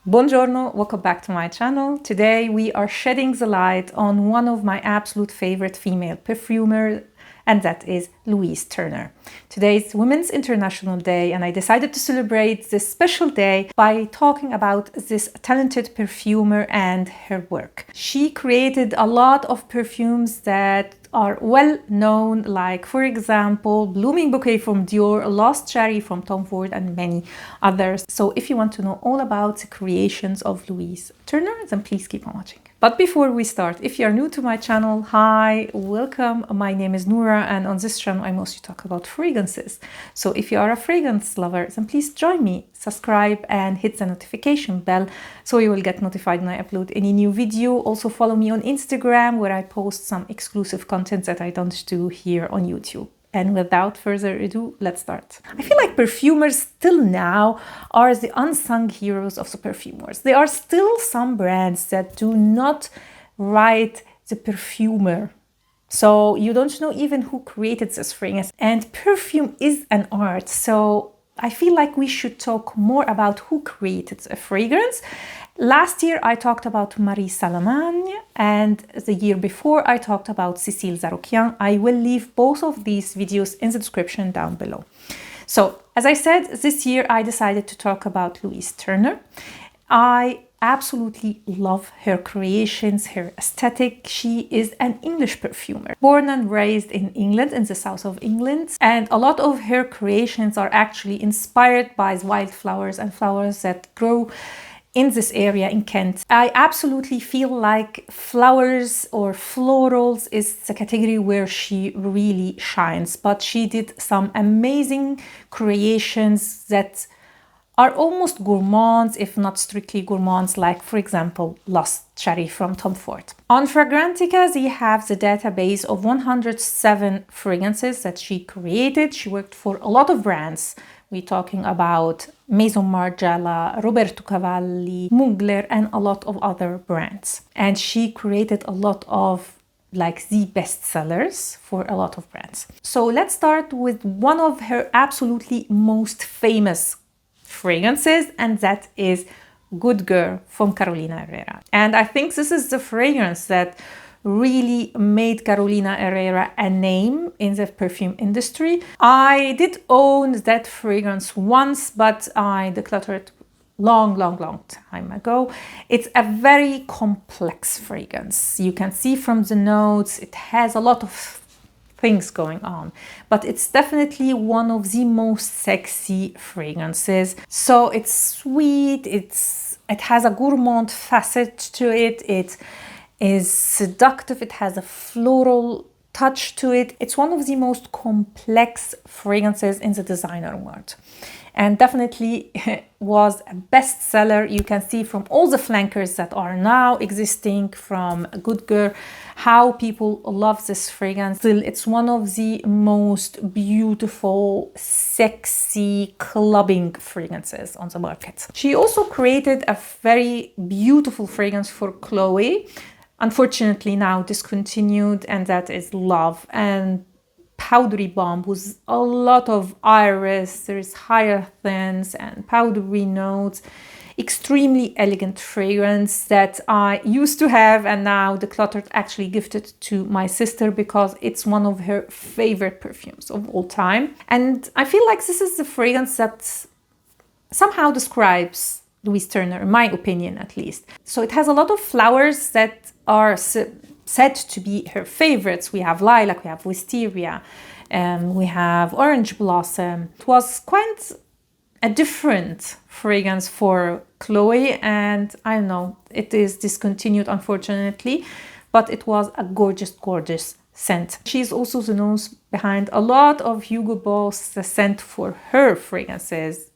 Buongiorno, welcome back to my channel. Today we are shedding the light on one of my absolute favorite female perfumers, and that is Louise Turner. Today is Women's International Day, and I decided to celebrate this special day by talking about this talented perfumer and her work. She created a lot of perfumes that are well known, like for example Blooming Bouquet from Dior, Lost Cherry from Tom Ford, and many others. So if you want to know all about the creations of Louise Turner, then please keep on watching. But before we start, if you are new to my channel, hi, welcome. My name is Noura, and on this channel I mostly talk about fragrances. So if you are a fragrance lover, then please join me, subscribe and hit the notification bell so you will get notified when I upload any new video. Also follow me on Instagram, where I post some exclusive content that I don't do here on YouTube. And without further ado, let's start. I feel like perfumers still now are the unsung heroes of the perfumers. There are still some brands that do not write the perfumer. So you don't know even who created this fragrance. And perfume is an art. So I feel like we should talk more about who created a fragrance. Last year I talked about Marie Salamagne, and the year before I talked about CECILE ZAROKIAN. I will leave both of these videos in the description down below. So as I said, this year I decided to talk about Louise Turner. I absolutely love her creations, her aesthetic. She is an English perfumer, born and raised in England, in the south of England. And a lot of her creations are actually inspired by wildflowers and flowers that grow in this area in Kent. I absolutely feel like flowers or florals is the category where she really shines. But she did some amazing creations that are almost gourmands, if not strictly gourmands, like for example Lost Cherry from Tom Ford. On Fragrantica, they have the database of 107 fragrances that she created. She worked for a lot of brands. We're talking about Maison, Margiela, Roberto, Cavalli, Mugler, and a lot of other brands. And she created a lot of like the bestsellers for a lot of brands. So let's start with one of her absolutely most famous fragrances, and that is Good Girl from Carolina Herrera. And I think this is the fragrance that really made Carolina Herrera a name in the perfume industry. I did own that fragrance once, but I decluttered it long time ago. It's a very complex fragrance. You can see from the notes, it has a lot of things going on, but it's definitely one of the most sexy fragrances. So it's sweet, it has a gourmand facet to it, it is seductive, it has a floral touch to it. It's one of the most complex fragrances in the designer world, and definitely was a bestseller. You can see from all the flankers that are now existing from Good Girl how people love this fragrance. Still, it's one of the most beautiful, sexy, clubbing fragrances on the market. She also created a very beautiful fragrance for Chloe, unfortunately now discontinued, and that is Love, and powdery bomb with a lot of iris. There's hyacinths and powdery notes. Extremely elegant fragrance that I used to have, and now decluttered, actually gifted to my sister because it's one of her favorite perfumes of all time. And I feel like this is the fragrance that somehow describes Louise Turner, in my opinion at least. So it has a lot of flowers that are said to be her favorites. We have lilac, we have wisteria, we have orange blossom. It was quite a different fragrance for Chloe, and I don't know, it is discontinued unfortunately, but it was a gorgeous scent. She's also the nose behind a lot of Hugo Boss the scent for her fragrances,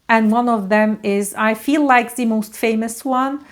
and one of them is, I feel like, the most famous one,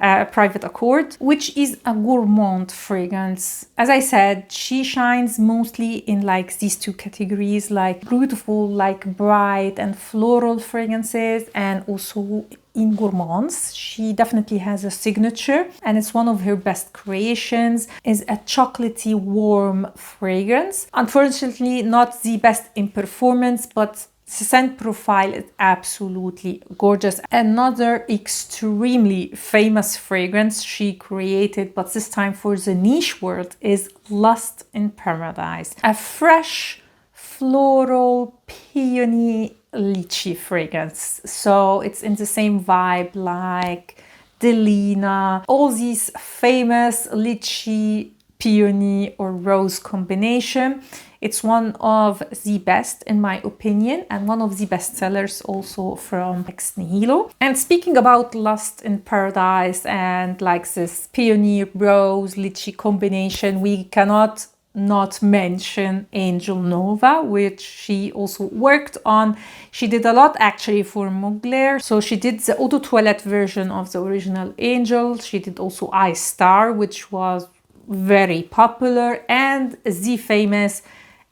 Private Accord, which is a gourmand fragrance. As I said, she shines mostly in like these two categories, like beautiful, like bright and floral fragrances, and also in gourmands. She definitely has a signature, and it's one of her best creations. Is a chocolatey warm fragrance. Unfortunately not the best in performance, but The scent profile is absolutely gorgeous. Another extremely famous fragrance she created, but this time for the niche world, is Lost in Paradise. A fresh, floral, peony, lychee fragrance. So it's in the same vibe like Delina, all these famous lychee, peony or rose combination. It's one of the best in my opinion, and one of the best sellers also from ex nihilo. And speaking about Lost in Paradise and like this peony rose lychee combination, we cannot not mention Angel Nova, which she also worked on. She did a lot actually for Mugler. So she did the Eau de Toilette version of the original Angel. She did also Ice Star, which was very popular, and the famous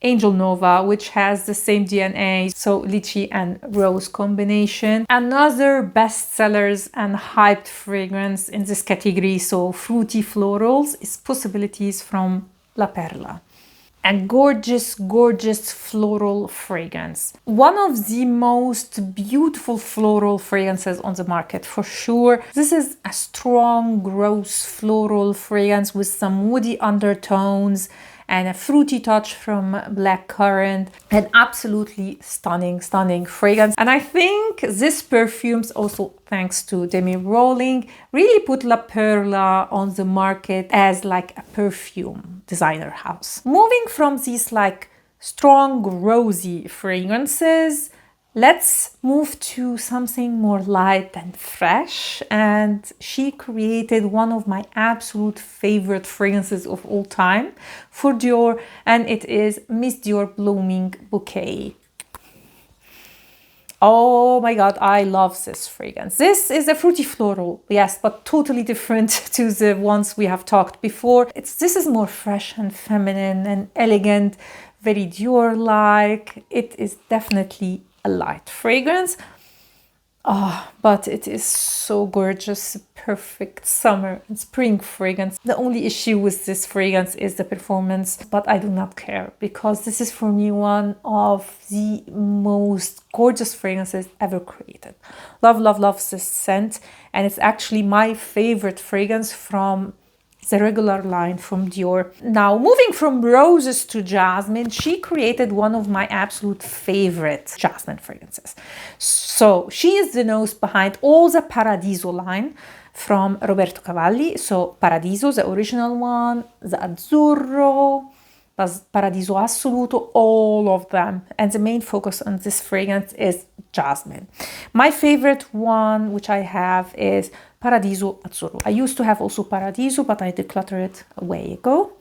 Angel Nova, which has the same DNA, so lychee and rose combination. Another bestsellers and hyped fragrance in this category, so fruity florals, is Possibilities from La Perla. A gorgeous, gorgeous floral fragrance. One of the most beautiful floral fragrances on the market for sure. This is a strong, gross floral fragrance with some woody undertones and a fruity touch from blackcurrant. An absolutely stunning, stunning fragrance. And I think this Perfumes, also thanks to Demi Rowling, really put La Perla on the market as like a perfume designer house. Moving from these like strong, rosy fragrances, let's move to something more light and fresh. And she created one of my absolute favorite fragrances of all time for Dior, and it is Miss Dior Blooming Bouquet. Oh my god, I love this fragrance. This is a fruity floral, yes, but totally different to the ones we have talked before. This is more fresh and feminine and elegant, very Dior-like. It is definitely a light fragrance. Oh, but it is so gorgeous, perfect summer and spring fragrance. The only issue with this fragrance is the performance, but I do not care because this is for me one of the most gorgeous fragrances ever created. Love, love, love this scent, and it's actually my favorite fragrance from the regular line from Dior. Now, moving from roses to jasmine, she created one of my absolute favorite jasmine fragrances. So she is the nose behind all the Paradiso line from Roberto Cavalli. So Paradiso, the original one, the Azzurro, Paradiso Assoluto, all of them. And the main focus on this fragrance is jasmine. My favorite one, which I have, is Paradiso Azzurro. I used to have also Paradiso, but I decluttered it a way ago.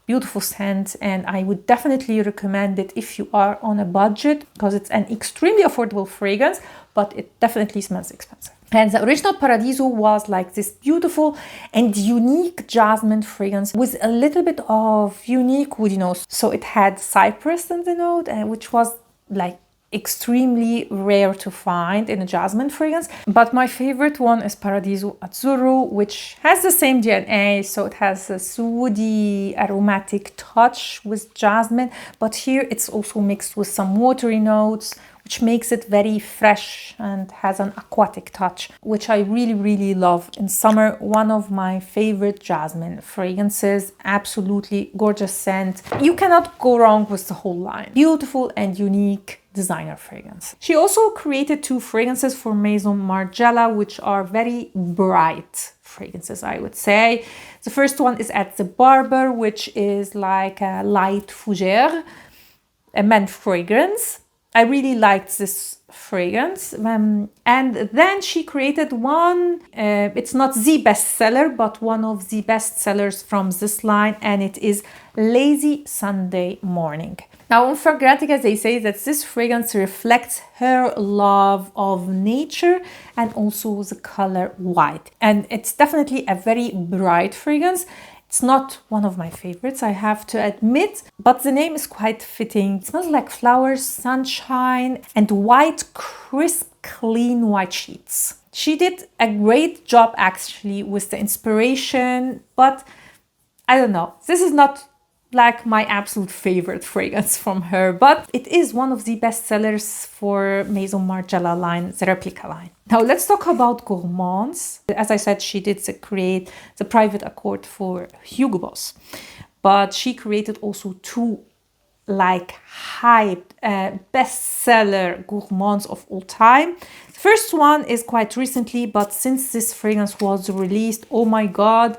Beautiful scent, and I would definitely recommend it if you are on a budget, because it's an extremely affordable fragrance, but it definitely smells expensive. And the original Paradiso was like this beautiful and unique jasmine fragrance with a little bit of unique woody notes. So it had cypress in the note, which was like extremely rare to find in a jasmine fragrance. But my favorite one is Paradiso Azzurro, which has the same DNA, so it has a woody aromatic touch with jasmine, but here it's also mixed with some watery notes, which makes it very fresh and has an aquatic touch, which I really, really love in summer. One of my favorite jasmine fragrances, absolutely gorgeous scent. You cannot go wrong with the whole line. Beautiful and unique designer fragrance. She also created two fragrances for Maison Margiela, which are very bright fragrances, I would say. The first one is At the Barber, which is like a light fougere, a men fragrance. I really liked this fragrance. And then she created one, it's not the bestseller, but one of the best sellers from this line, and it is Lazy Sunday Morning. Now on Fragrantica, they say that this fragrance reflects her love of nature and also the color white. And it's definitely a very bright fragrance. It's not one of my favorites, I have to admit, but the name is quite fitting. It smells like flowers, sunshine, and white, crisp, clean white sheets. She did a great job actually with the inspiration, but I don't know. This is not like my absolute favorite fragrance from her, but it is one of the best sellers for Maison Margiela line, the Replica line. Now let's talk about Gourmands. As I said, she did create the private accord for Hugo Boss, but she created also two like hyped bestseller gourmands of all time. The first one is quite recently, but since this fragrance was released, oh my god,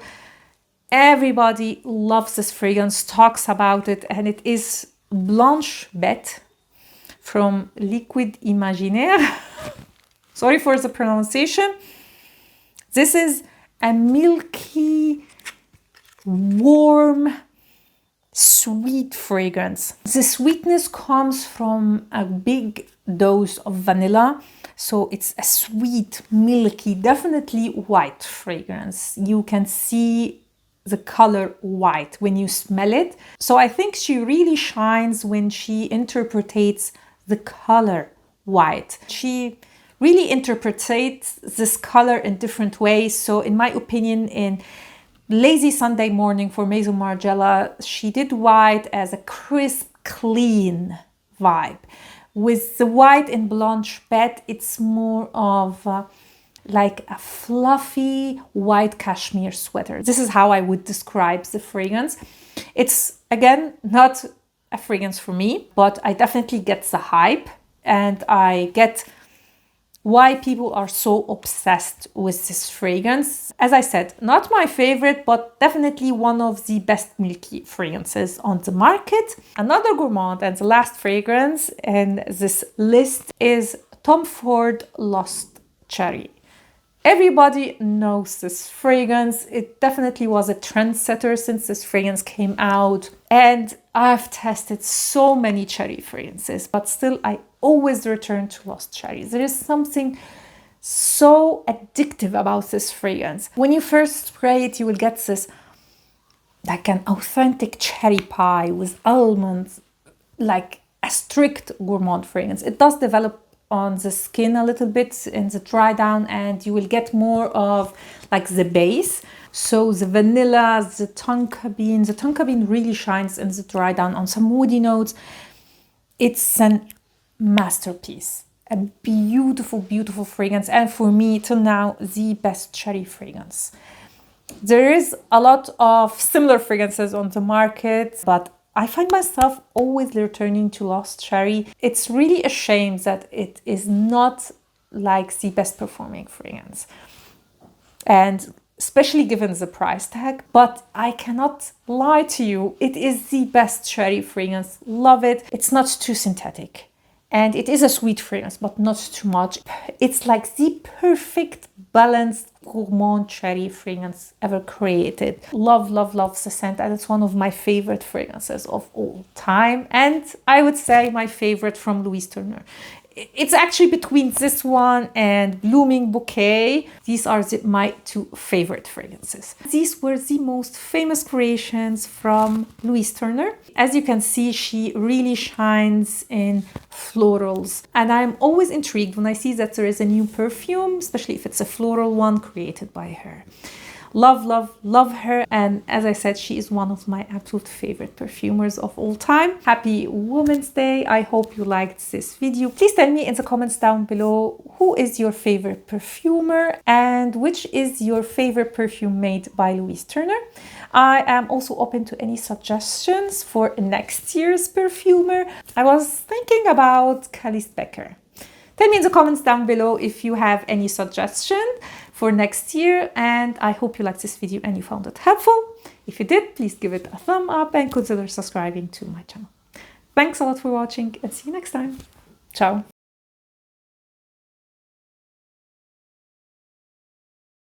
everybody loves this fragrance, talks about it, and it is Blanche Bête from Liquid Imaginaire. Sorry for the pronunciation. This is a milky, warm, sweet fragrance. The sweetness comes from a big dose of vanilla. So it's a sweet, milky, definitely white fragrance. You can see the color white when you smell it. So I think she really shines when she interprets the color white. She really interprets this color in different ways. So in my opinion, in Lazy Sunday Morning for Maison Margiela, she did white as a crisp, clean vibe. With the white in Blanche Bête, it's more of like a fluffy white cashmere sweater. This is how I would describe the fragrance. It's, again, not a fragrance for me, but I definitely get the hype, and I get why people are so obsessed with this fragrance. As I said, not my favorite, but definitely one of the best milky fragrances on the market. Another gourmand and the last fragrance in this list is Tom Ford Lost Cherry. Everybody knows this fragrance. It definitely was a trendsetter since this fragrance came out. And I've tested so many cherry fragrances, but still I always return to Lost Cherry. There is something so addictive about this fragrance. When you first spray it, you will get this like an authentic cherry pie with almonds, like a strict gourmand fragrance. It does develop on the skin a little bit in the dry down, and you will get more of like the base. So the vanilla, the tonka bean really shines in the dry down on some woody notes. It's a masterpiece, a beautiful, beautiful fragrance, and for me till now the best cherry fragrance. There is a lot of similar fragrances on the market, but I find myself always returning to Lost Cherry. It's really a shame that it is not like the best performing fragrance, and especially given the price tag, but I cannot lie to you, it is the best cherry fragrance. Love it. It's not too synthetic, and it is a sweet fragrance, but not too much. It's like the perfect balanced gourmand cherry fragrance ever created. Love, love, love the scent, and it's one of my favorite fragrances of all time, and I would say my favorite from Louise Turner. It's actually between this one and Blooming Bouquet. These are my two favorite fragrances. These were the most famous creations from Louise Turner. As you can see, she really shines in florals. And I'm always intrigued when I see that there is a new perfume, especially if it's a floral one created by her. Love, love, love her. And as I said, she is one of my absolute favorite perfumers of all time. Happy Women's Day. I hope you liked this video. Please tell me in the comments down below who is your favorite perfumer and which is your favorite perfume made by Louise Turner. I am also open to any suggestions for next year's perfumer. I was thinking about Calice Becker. Tell me in the comments down below if you have any suggestion for next year, and I hope you liked this video and you found it helpful. If you did, please give it a thumb up and consider subscribing to my channel. Thanks a lot for watching, and see you next time. Ciao.